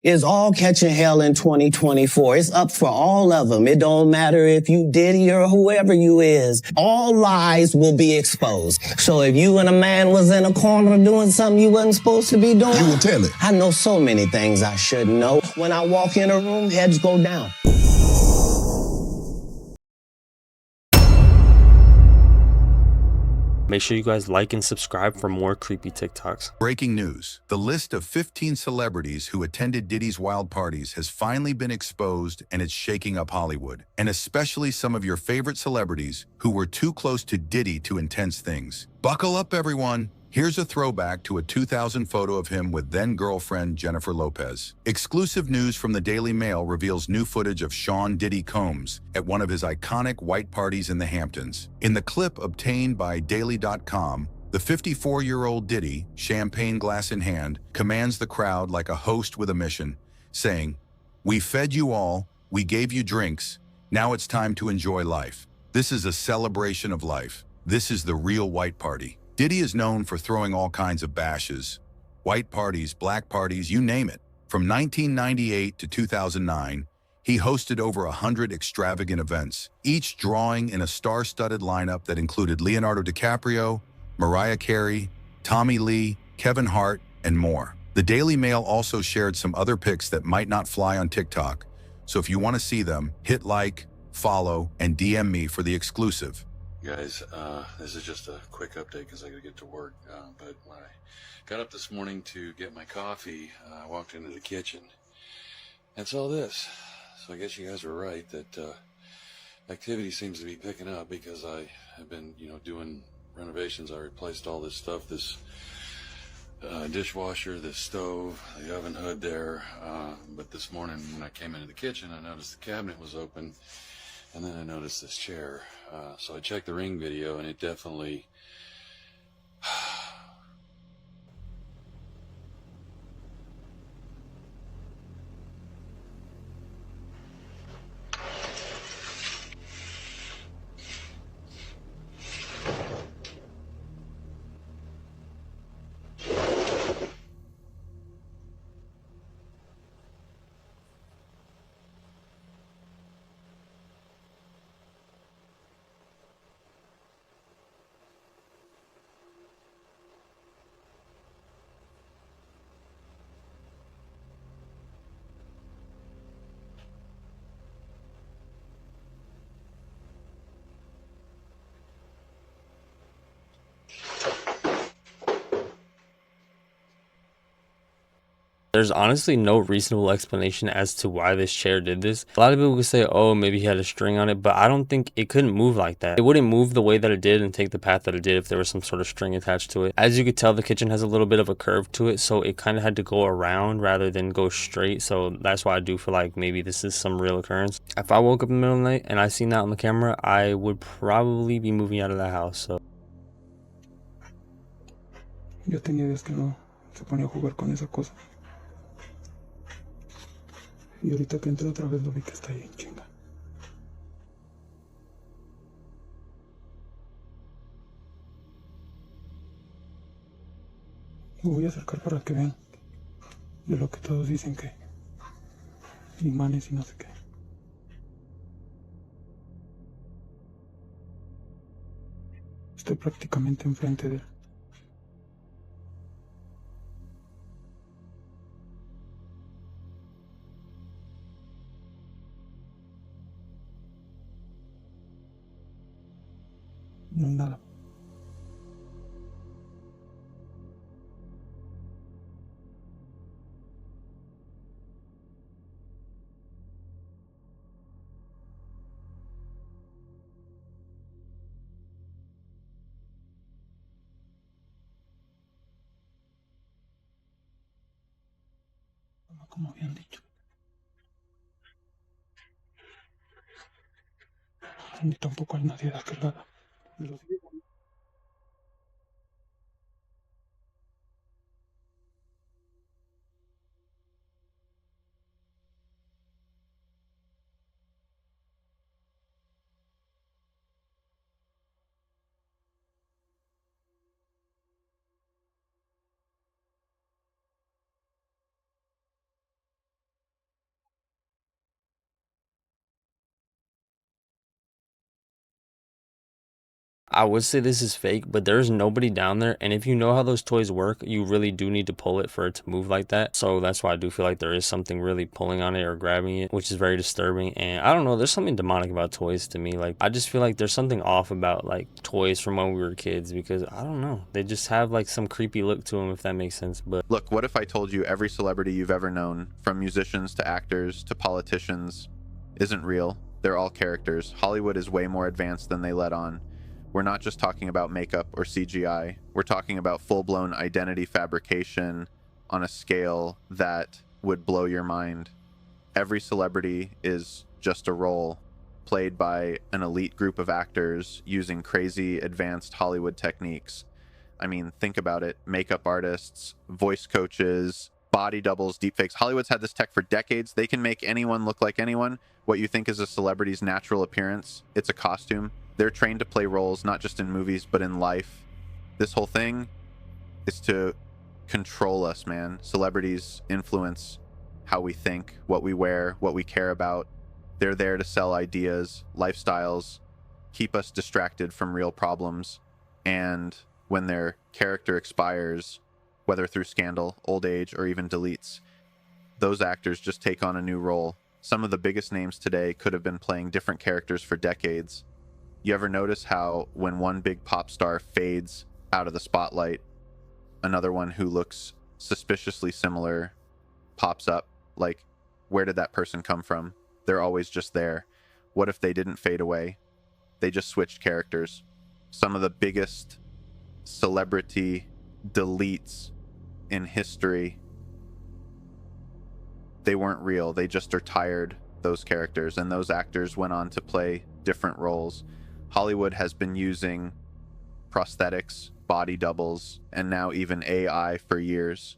is all catching hell in 2024. It's up for all of them. It don't matter if you Diddy or whoever you is. All lies will be exposed. So if you and a man was in a corner doing something you wasn't supposed to be doing, you will tell it. I know so many things I shouldn't know. When I walk in a room, heads go down. Make sure you guys like and subscribe for more creepy TikToks. Breaking news. The list of 15 celebrities who attended Diddy's wild parties has finally been exposed, and it's shaking up Hollywood, and especially some of your favorite celebrities who were too close to Diddy to intense things. Buckle up, everyone. Here's a throwback to a 2000 photo of him with then-girlfriend Jennifer Lopez. Exclusive news from the Daily Mail reveals new footage of Sean Diddy Combs at one of his iconic white parties in the Hamptons. In the clip obtained by Daily.com, the 54-year-old Diddy, champagne glass in hand, commands the crowd like a host with a mission, saying, "We fed you all, we gave you drinks, now it's time to enjoy life. This is a celebration of life. This is the real white party." Diddy is known for throwing all kinds of bashes. White parties, black parties, you name it. From 1998 to 2009, he hosted over 100 extravagant events, each drawing in a star-studded lineup that included Leonardo DiCaprio, Mariah Carey, Tommy Lee, Kevin Hart, and more. The Daily Mail also shared some other pics that might not fly on TikTok, so if you want to see them, hit like, follow, and DM me for the exclusive. Guys, this is just a quick update because I gotta get to work, but when I got up this morning to get my coffee, I walked into the kitchen and saw this. So I guess you guys were right that activity seems to be picking up because I have been, doing renovations. I replaced all this stuff, this dishwasher, this stove, the oven hood there, but this morning when I came into the kitchen, I noticed the cabinet was open. And then I noticed this chair. So I checked the Ring video, and it definitely... There's honestly no reasonable explanation as to why this chair did this. A lot of people could say, oh, maybe he had a string on it, but I don't think it couldn't move like that. It wouldn't move the way that it did and take the path that it did if there was some sort of string attached to it. As you could tell, the kitchen has a little bit of a curve to it, so it kind of had to go around rather than go straight. So that's why I do feel like maybe this is some real occurrence. If I woke up in the middle of the night and I seen that on the camera, I would probably be moving out of the house. So Yo tenía días que no se ponía a jugar con esa cosa. Y ahorita que entré otra vez lo vi que está ahí en chinga. Lo voy a acercar para que vean de lo que todos dicen que imanes y no sé qué. Estoy prácticamente enfrente de él. No hay nada. Como habían dicho. Ni tampoco hay nadie de aquel lado. Los I would say this is fake, but there's nobody down there. And if you know how those toys work, you really do need to pull it for it to move like that. So that's why I do feel like there is something really pulling on it or grabbing it, which is very disturbing. And I don't know, there's something demonic about toys to me. Like, I just feel like there's something off about like toys from when we were kids, because I don't know, they just have like some creepy look to them, if that makes sense. But look, what if I told you every celebrity you've ever known, from musicians to actors to politicians, isn't real? They're all characters. Hollywood is way more advanced than they let on. We're not just talking about makeup or CGI. We're talking about full-blown identity fabrication on a scale that would blow your mind. Every celebrity is just a role played by an elite group of actors using crazy advanced Hollywood techniques. I mean, think about it. Makeup artists, voice coaches, body doubles, deepfakes. Hollywood's had this tech for decades. They can make anyone look like anyone. What you think is a celebrity's natural appearance, it's a costume. They're trained to play roles, not just in movies, but in life. This whole thing is to control us, man. Celebrities influence how we think, what we wear, what we care about. They're there to sell ideas, lifestyles, keep us distracted from real problems. And when their character expires, whether through scandal, old age, or even deletes, those actors just take on a new role. Some of the biggest names today could have been playing different characters for decades. You ever notice how when one big pop star fades out of the spotlight, another one who looks suspiciously similar pops up? Like, where did that person come from? They're always just there. What if they didn't fade away? They just switched characters. Some of the biggest celebrity deletes in history, they weren't real. They just retired those characters, and those actors went on to play different roles. Hollywood has been using prosthetics, body doubles, and now even AI for years.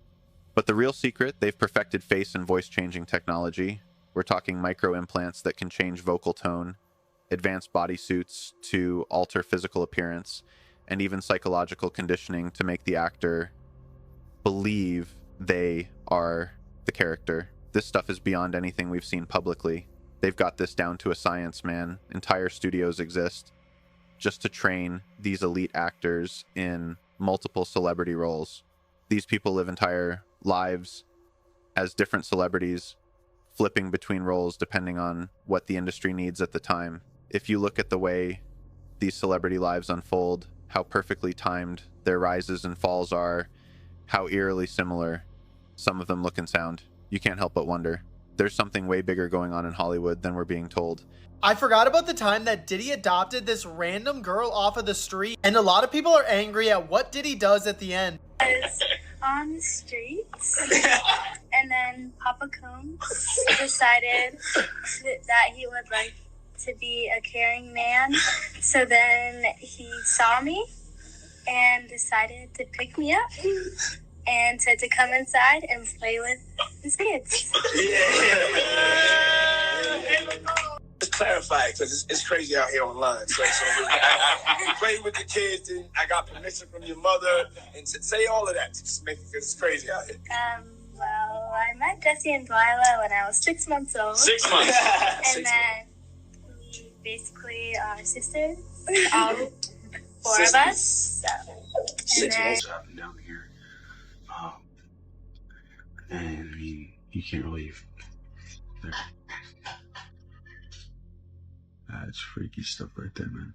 But the real secret, they've perfected face and voice changing technology. We're talking micro implants that can change vocal tone, advanced bodysuits to alter physical appearance, and even psychological conditioning to make the actor believe they are the character. This stuff is beyond anything we've seen publicly. They've got this down to a science, man. Entire studios exist just to train these elite actors in multiple celebrity roles. These people live entire lives as different celebrities, flipping between roles depending on what the industry needs at the time. If you look at the way these celebrity lives unfold, how perfectly timed their rises and falls are, how eerily similar some of them look and sound, you can't help but wonder. There's something way bigger going on in Hollywood than we're being told. I forgot about the time that Diddy adopted this random girl off of the street, and a lot of people are angry at what Diddy does at the end. I was on the streets, and then Papa Combs decided that he would like to be a caring man. So then he saw me and decided to pick me up and said to come inside and play with his kids. Just clarify, because it's crazy out here online. So I play with the kids, and I got permission from your mother, and say all of that. Just make it, because it's crazy out here. Well, I met Jesse and Delilah when I was 6 months old. 6 months. And then we basically are sisters, all four of us. So, 6 months. Up and down here. And I mean, you can't really. That's freaky stuff right there, man.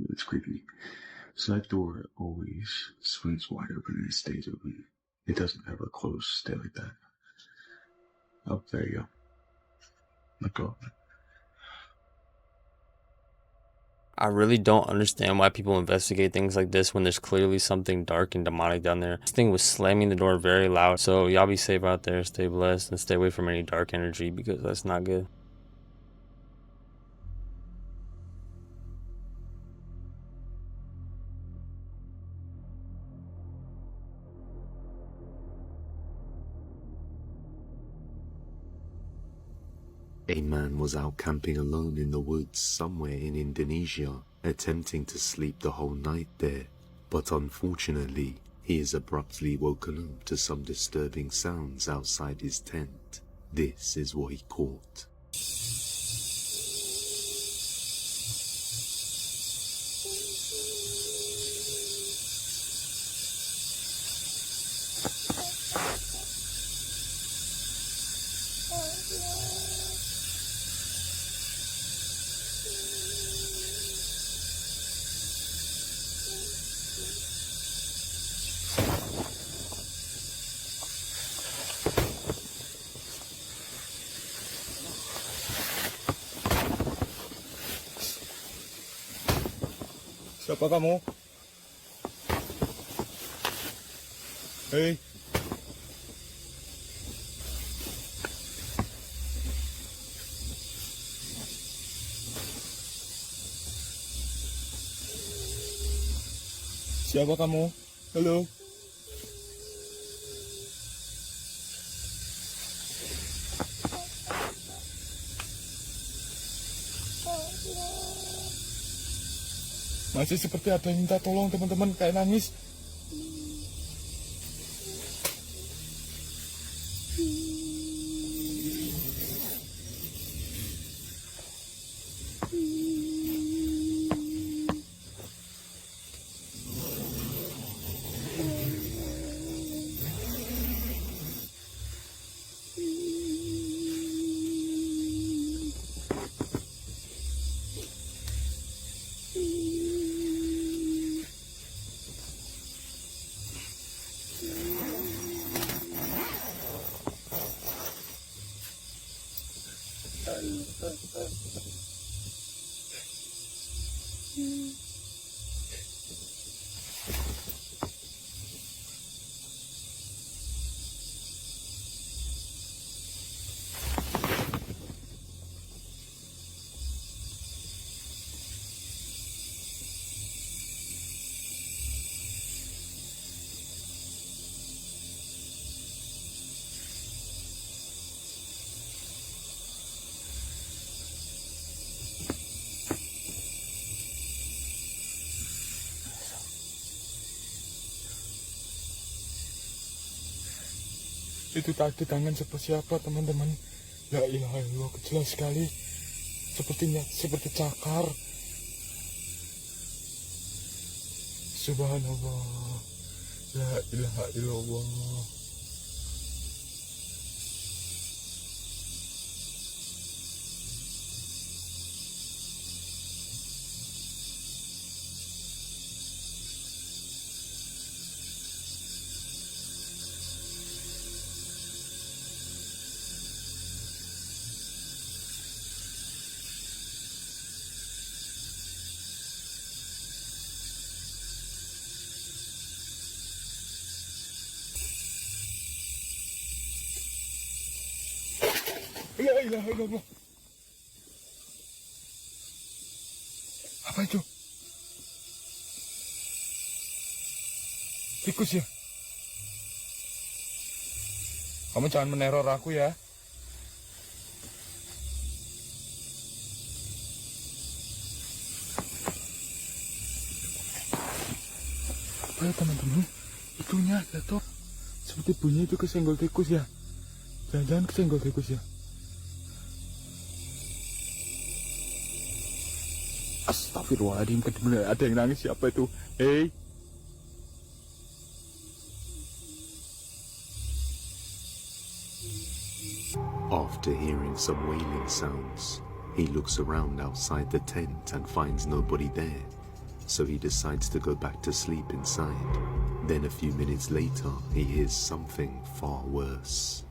It's creepy. So that door always swings wide open and it stays open. It doesn't ever close, stay like that. Oh, there you go. Let go of it. I really don't understand why people investigate things like this when there's clearly something dark and demonic down there. This thing was slamming the door very loud. So y'all be safe out there, stay blessed, and stay away from any dark energy, because that's not good. A man was out camping alone in the woods somewhere in Indonesia, attempting to sleep the whole night there, but unfortunately, he is abruptly woken up to some disturbing sounds outside his tent. This is what he caught. Siapa kamu? Hei. Siapa kamu? Halo. Masih seperti ada yang minta tolong teman-teman, kayak nangis. Itu tadi tangan siapa teman-teman? La ilaha illallah, jelas sekali. Sepertinya seperti cakar. Subhanallah. La ilaha illallah. La ilaha illallah. Apa itu? Tikus ya? Kamu jangan meneror aku ya. Apa ya teman-teman? Itunya, lihat tuh. Seperti bunyi itu kesenggol tikus ya. Jangan-jangan kesenggol tikus ya. Astagfirullahaladzim, benar ada yang nangis. Siapa itu? Hei. After hearing some wailing sounds, he looks around outside the tent and finds nobody there, so he decides to go back to sleep inside. Then a few minutes later, he hears something far worse.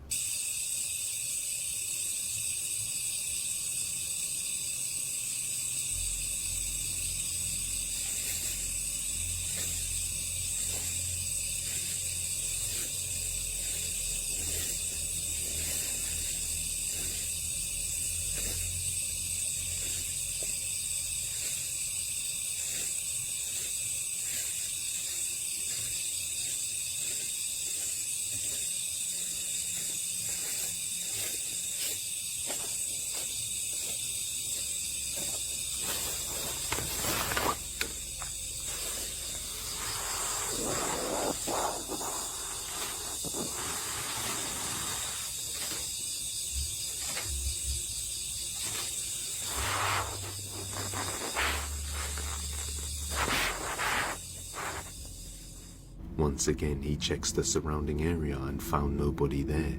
Once again, he checks the surrounding area and found nobody there.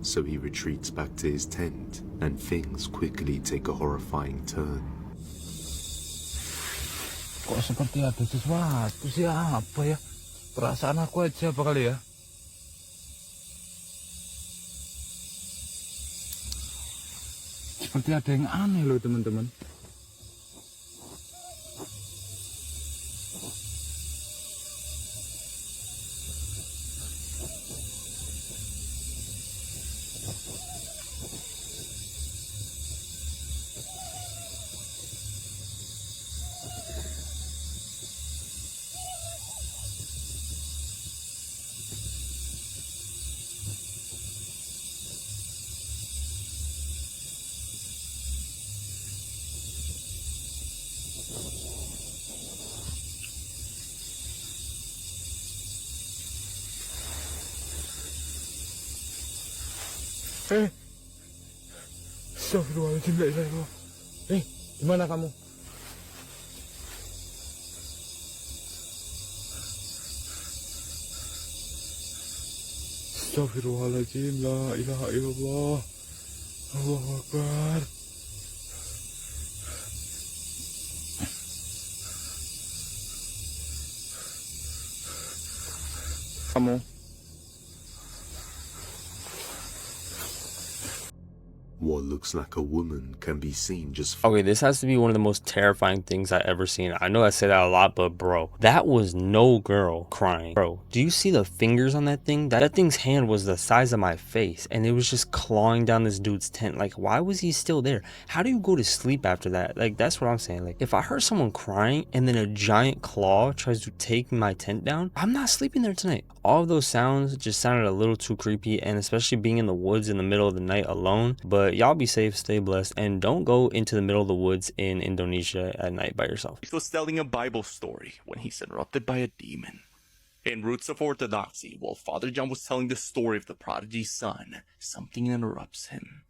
So he retreats back to his tent, and things quickly take a horrifying turn. Kok seperti ada sesuatu sih, apa ya? Perasaan aku aja apa kali ya? Seperti ada yang aneh loh teman-teman. Astagfirullahaladzim, la ilaha illallah. Gimana kamu? Astagfirullahaladzim, la ilaha illallah. Allahu Akbar. Kamu? What looks like a woman can be seen just Okay, this has to be one of the most terrifying things I've ever seen. I know I say that a lot, but bro, that was no girl crying. Bro, do you see the fingers on that thing? That thing's hand was the size of my face, and it was just clawing down this dude's tent. Like, why was he still there? How do you go to sleep after that? Like, that's what I'm saying. Like, if I heard someone crying and then a giant claw tries to take my tent down, I'm not sleeping there tonight. All of those sounds just sounded a little too creepy, and especially being in the woods in the middle of the night alone. But y'all be safe, stay blessed, and don't go into the middle of the woods in Indonesia at night by yourself. He was telling a Bible story when he's interrupted by a demon. In Roots of Orthodoxy, while Father John was telling the story of the prodigy's son, something interrupts him.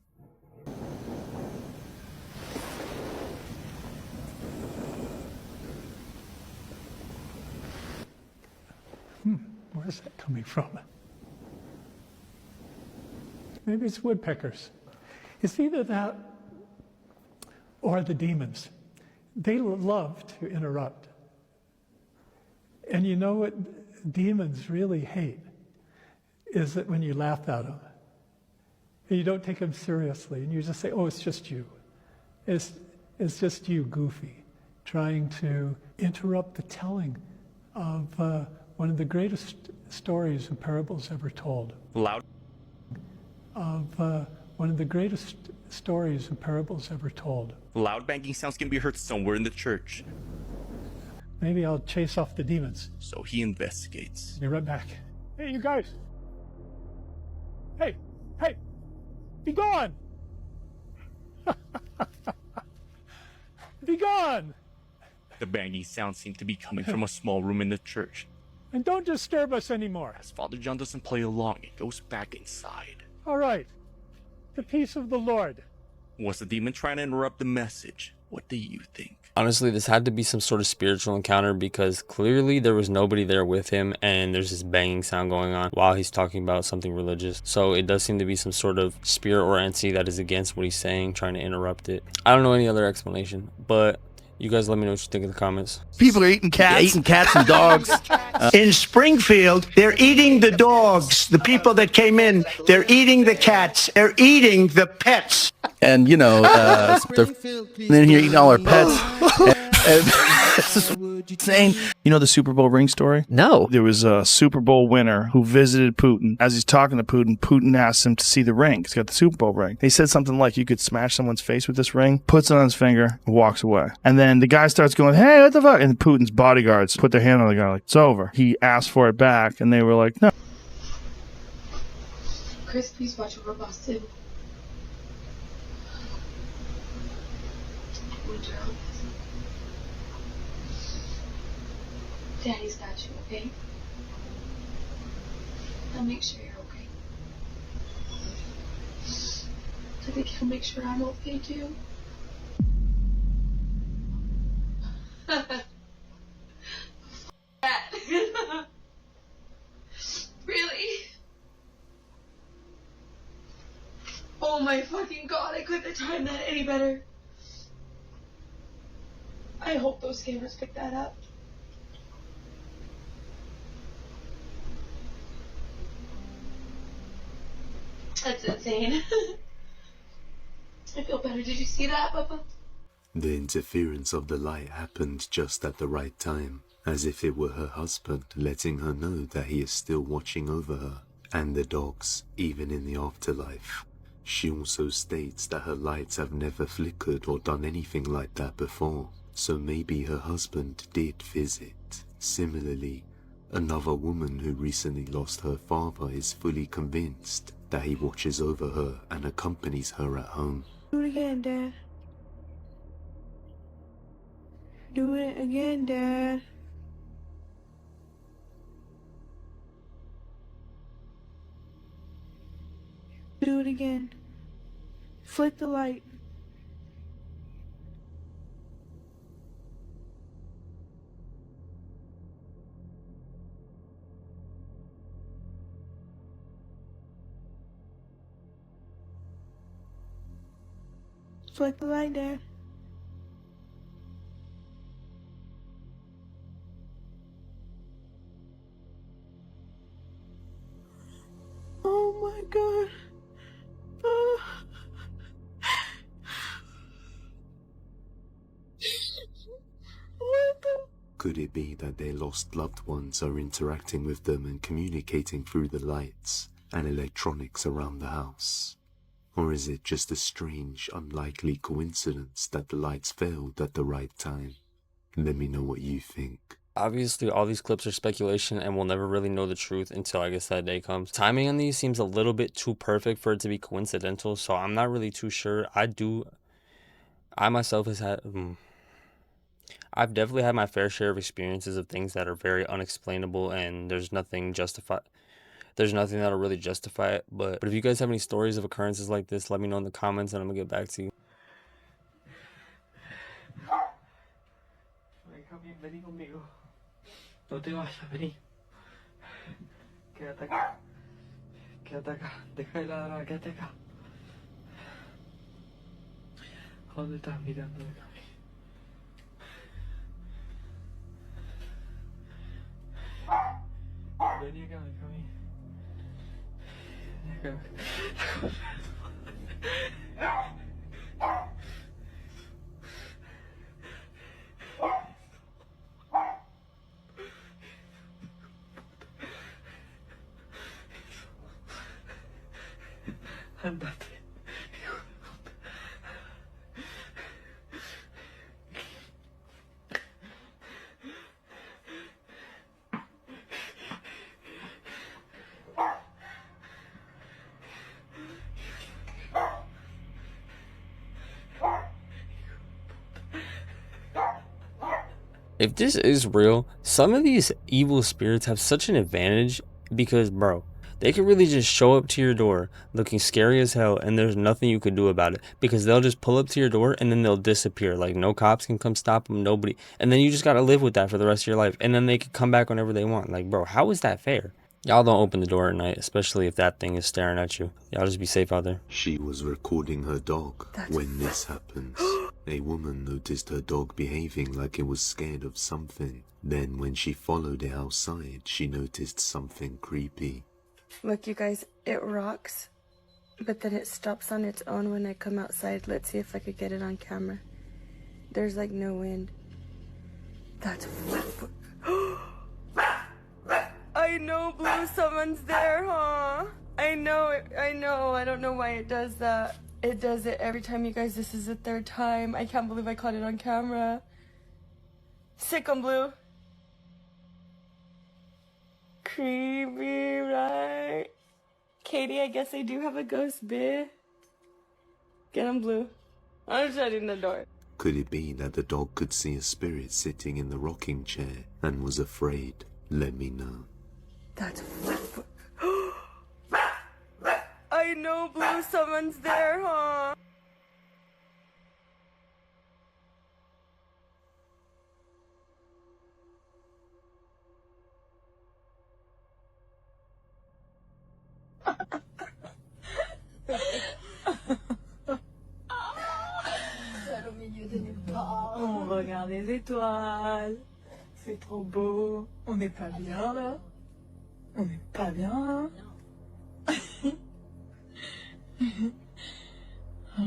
Where's that coming from? Maybe it's woodpeckers. It's either that or the demons. They love to interrupt. And you know what demons really hate is that when you laugh at them and you don't take them seriously and you just say, oh, it's just you. It's just you, goofy, trying to interrupt the telling of one of the greatest stories and parables ever told. Loud. One of the greatest stories and parables ever told. Loud banging sounds can be heard somewhere in the church. Maybe I'll chase off the demons. So he investigates. Be right back. Hey, you guys. Hey, be gone. Be gone. The banging sounds seem to be coming from a small room in the church. And don't disturb us anymore. As Father John doesn't play along, he goes back inside. All right. The peace of the Lord. Was the demon trying to interrupt the message? What do you think? Honestly, this had to be some sort of spiritual encounter because clearly there was nobody there with him and there's this banging sound going on while he's talking about something religious. So it does seem to be some sort of spirit or entity that is against what he's saying, trying to interrupt it. I don't know any other explanation, but you guys let me know what you think in the comments. People are eating cats. Yeah, eating cats and dogs. In Springfield, they're eating the dogs. The people that came in, they're eating the cats. They're eating the pets. And, you know, they're in here eating all our pets. This is insane. You know the Super Bowl ring story? No. There was a Super Bowl winner who visited Putin. As he's talking to Putin, Putin asked him to see the ring. He's got the Super Bowl ring. He said something like, you could smash someone's face with this ring, puts it on his finger, and walks away. And then the guy starts going, hey, what the fuck? And Putin's bodyguards put their hand on the guy like, it's over. He asked for it back, and they were like, no. Chris, please watch over Boston. Daddy's got you, okay? I'll make sure you're okay. I think he'll make sure I'm okay too. I couldn't have timed that any better. I hope those cameras pick that up. That's insane. I feel better. Did you see that, Papa? The interference of the light happened just at the right time, as if it were her husband letting her know that he is still watching over her and the dogs, even in the afterlife. She also states that her lights have never flickered or done anything like that before, so maybe her husband did visit. Similarly, another woman who recently lost her father is fully convinced that he watches over her and accompanies her at home. Do it again, Dad. Do it again, Dad. Do it again. Flick the light. Flick the light, Dad. Oh my God. What the? Could it be that their lost loved ones are interacting with them and communicating through the lights and electronics around the house? Or is it just a strange, unlikely coincidence that the lights failed at the right time? Let me know what you think. Obviously, all these clips are speculation and we'll never really know the truth until I guess that day comes. Timing on these seems a little bit too perfect for it to be coincidental, so I'm not really too sure. I myself I've definitely had my fair share of experiences of things that are very unexplainable and there's nothing that'll really justify it. But if you guys have any stories of occurrences like this, let me know in the comments and I'm gonna get back to you. Vení conmigo. No te vayas, vení. Quédate acá. Quédate acá. Deja de ladrar, quédate acá. ¿A dónde estás mirando, Cami? Vení acá, Cami. Vení acá. Andate. If this is real, some of these evil spirits have such an advantage because, bro, they could really just show up to your door looking scary as hell and there's nothing you could do about it because they'll just pull up to your door and then they'll disappear. Like, no cops can come stop them, nobody. And then you just gotta live with that for the rest of your life. And then they could come back whenever they want. Like, bro, how is that fair? Y'all don't open the door at night, especially if that thing is staring at you. Y'all just be safe out there. She was recording her dog when this happens. A woman noticed her dog behaving like it was scared of something. Then when she followed it outside, she noticed something creepy. Look, you guys, it rocks, but then it stops on its own when I come outside. Let's see if I could get it on camera. There's like no wind. That's... I know, Blue, someone's there, huh? I know, I don't know why it does that. It does it every time, you guys. This is the third time. I can't believe I caught it on camera. Sick on Blue. Creepy, right? Katie, I guess I do have a ghost, bitch. Get him, Blue. I'm shutting the door. Could it be that the dog could see a spirit sitting in the rocking chair and was afraid? Let me know. That's... I know, Blue, someone's there, huh? regarde les étoiles. C'est trop beau. On n'est pas bien là. On n'est pas bien là. Ah.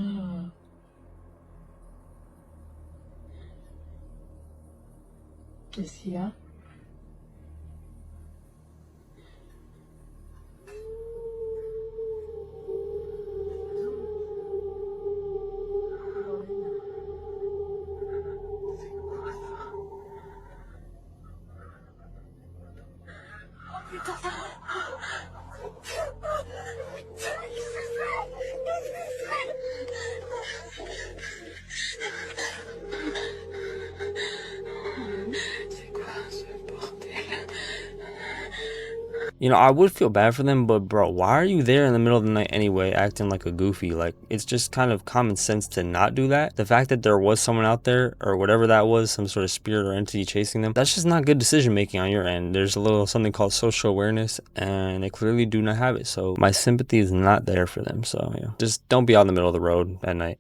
Qu'est-ce qu'il y a? You know, I would feel bad for them, but bro, why are you there in the middle of the night anyway, acting like a goofy? Like, it's just kind of common sense to not do that. The fact that there was someone out there, or whatever that was, some sort of spirit or entity chasing them, that's just not good decision making on your end. There's a little something called social awareness, and they clearly do not have it. So my sympathy is not there for them. So yeah, just don't be out in the middle of the road at night.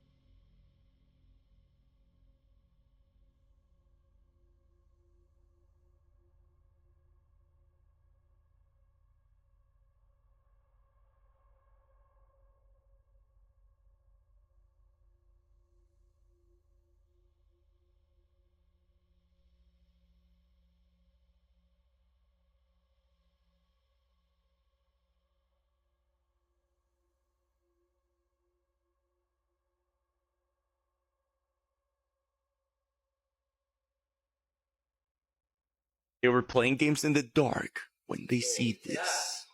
They were playing games in the dark when they see this.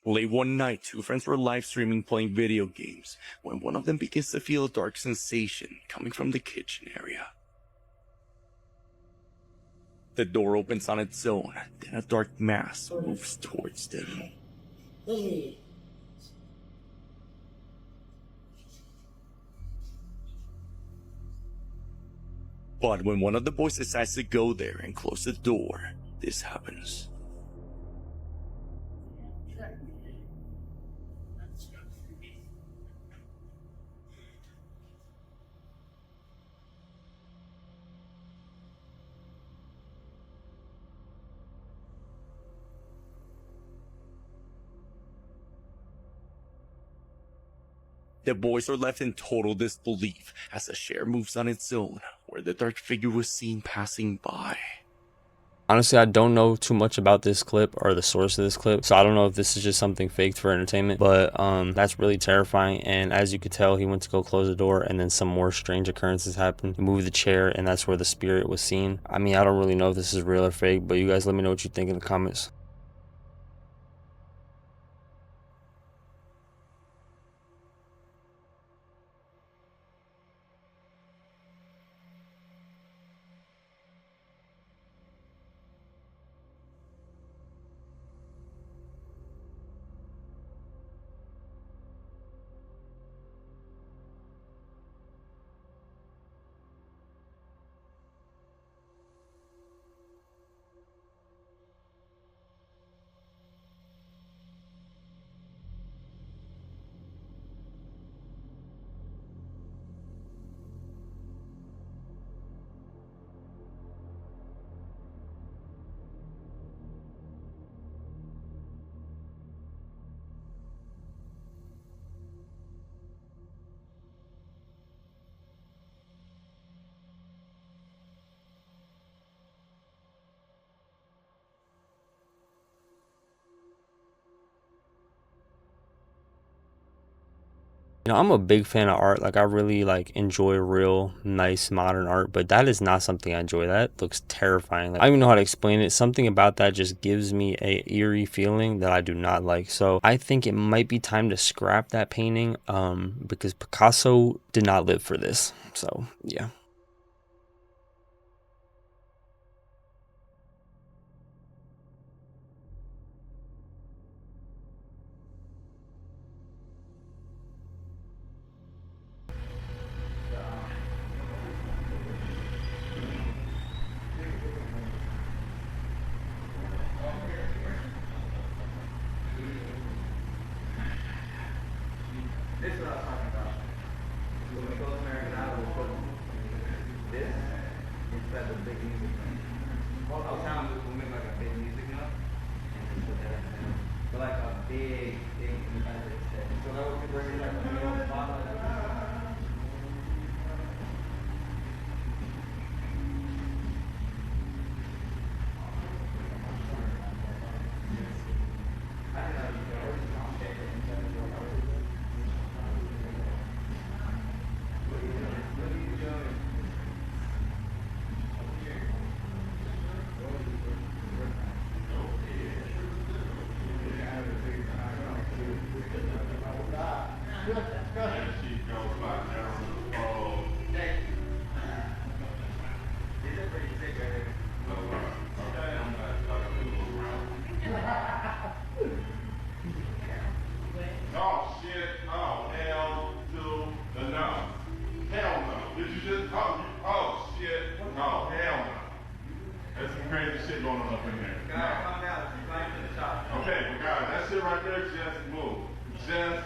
Late one night, two friends were live streaming playing video games when one of them begins to feel a dark sensation coming from the kitchen area. The door opens on its own, then a dark mass moves towards them. But when one of the boys decides to go there and close the door, this happens. The boys are left in total disbelief as the chair moves on its own, where the dark figure was seen passing by. Honestly, I don't know too much about this clip or the source of this clip, so I don't know if this is just something faked for entertainment, but that's really terrifying. And as you could tell, he went to go close the door, and then some more strange occurrences happened. He moved the chair, and that's where the spirit was seen. I mean, I don't really know if this is real or fake, but you guys let me know what you think in the comments. You know, I'm a big fan of art. Like, I really enjoy real nice modern art, but that is not something I enjoy. That looks terrifying. Like, I don't even know how to explain it. Something about that just gives me a eerie feeling that I do not like. So I think it might be time to scrap that painting because Picasso did not live for this. So yeah. This is what I was talking about. When we close American Idol, we'll put Oh shit, oh hell to the no. Hell no. Did you just, oh shit, oh hell no. There's some crazy shit going on up in here. Guys, calm down, keep right to the top. Okay, but guys, that shit right there just moved. Just,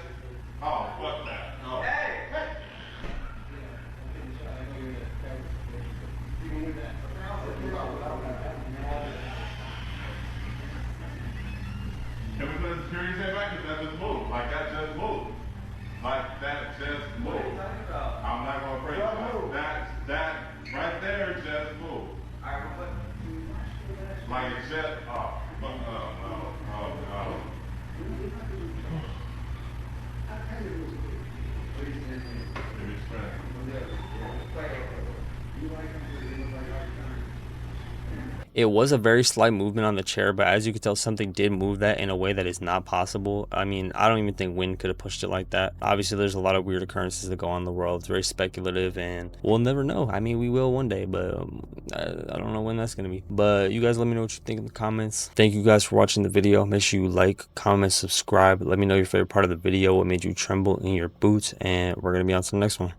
oh, fuck that. Oh. Hey! Can we put the security set back? Because that just moved. Like that just moved. Like that just moved. I'm not gonna break it. That right there just moved. Like it just, oh, no. It was a very slight movement on the chair, but as you could tell, something did move that in a way that is not possible. I mean, I don't even think wind could have pushed it like that. Obviously, there's a lot of weird occurrences that go on in the world. It's very speculative, and we'll never know. I mean, we will one day, but I don't know when that's going to be. But you guys let me know what you think in the comments. Thank you guys for watching the video. Make sure you like, comment, subscribe. Let me know your favorite part of the video, what made you tremble in your boots, and we're going to be on to the next one.